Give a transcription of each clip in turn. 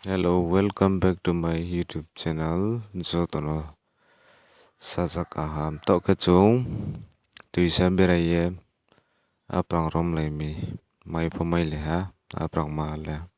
Hello, welcome back to my YouTube channel. Jotono sajak aham tok kechung tuisan beraye aprang rom laimi mai pemai leha aprang ma le.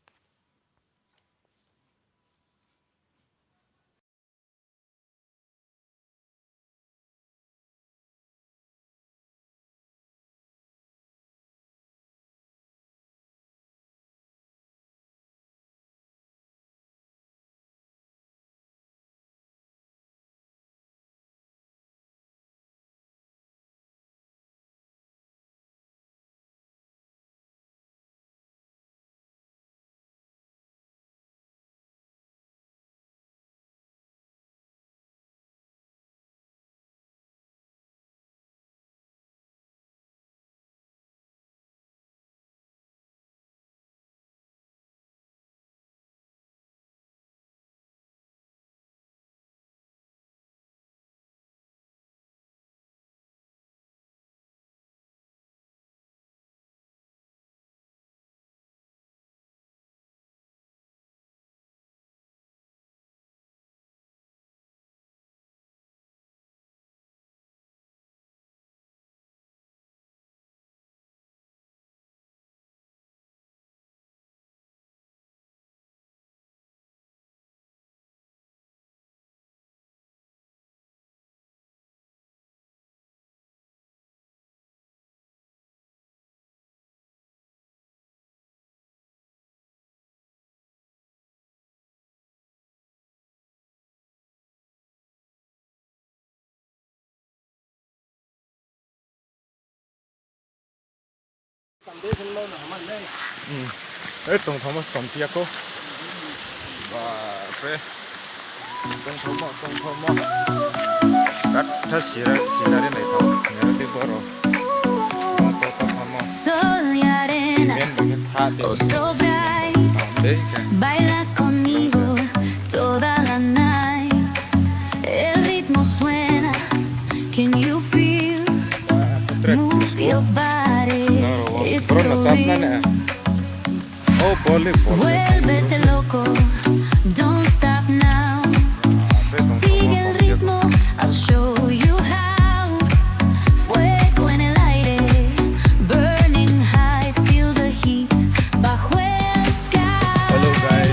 Tong Thomas còn kia cô và pre tong Thomas đất thắt xí ra đến này thầu nhớ đi bờ rồi tong Thomas Sol y arena, oh so bright, baila conmigo toda la night. El ritmo suena, can you feel? Move your body, it's so real. Vuélvete loco, don't stop now. Sigue el ritmo, I'll show you how. Fuego en el aire, burning high, feel the heat bajo el sky. Hello guys,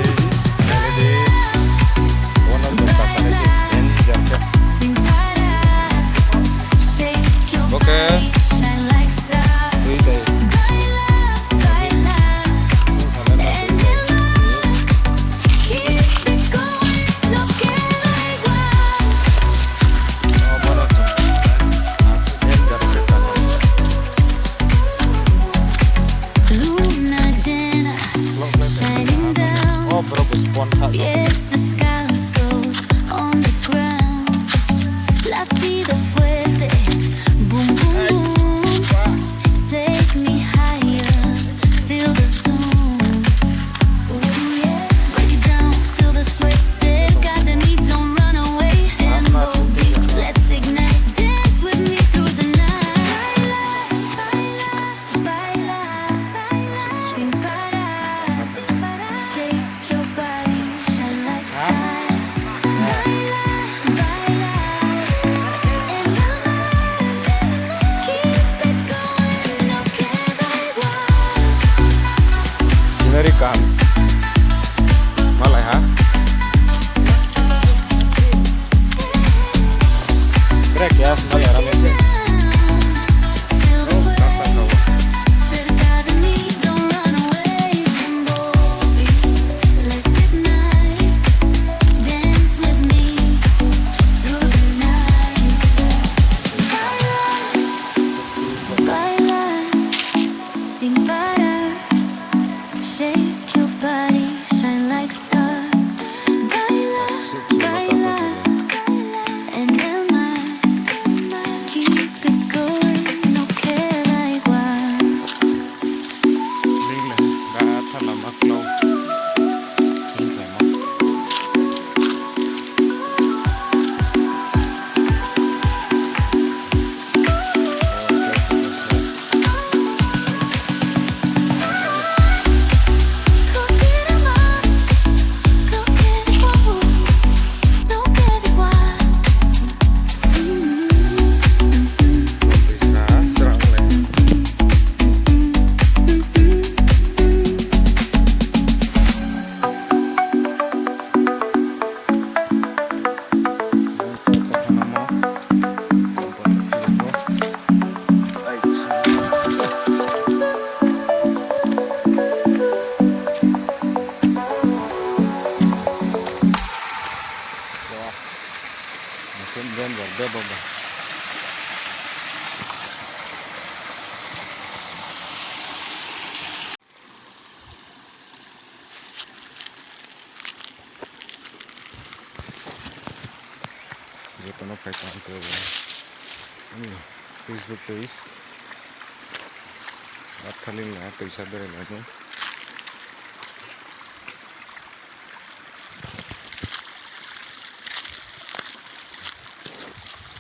Sin parar, shake your body, shine like stars. Baila, baila, en el mar. pakai tangke ini Facebook page at kaling na पैसा बेरे लानो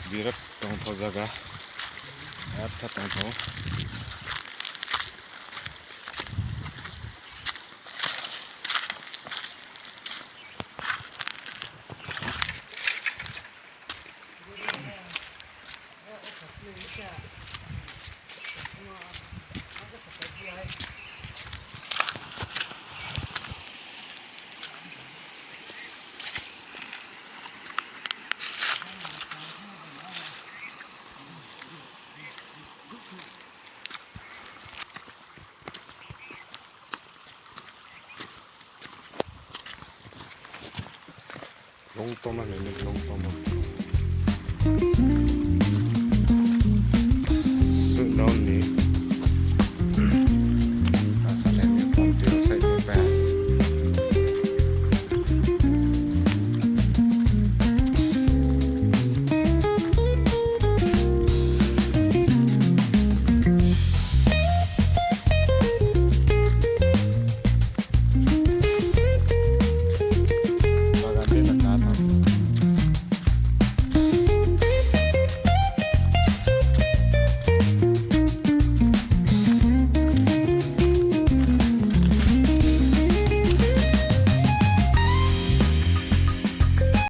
birat tongtho jaga at tha tongtho longtoman ini longtoman daun nih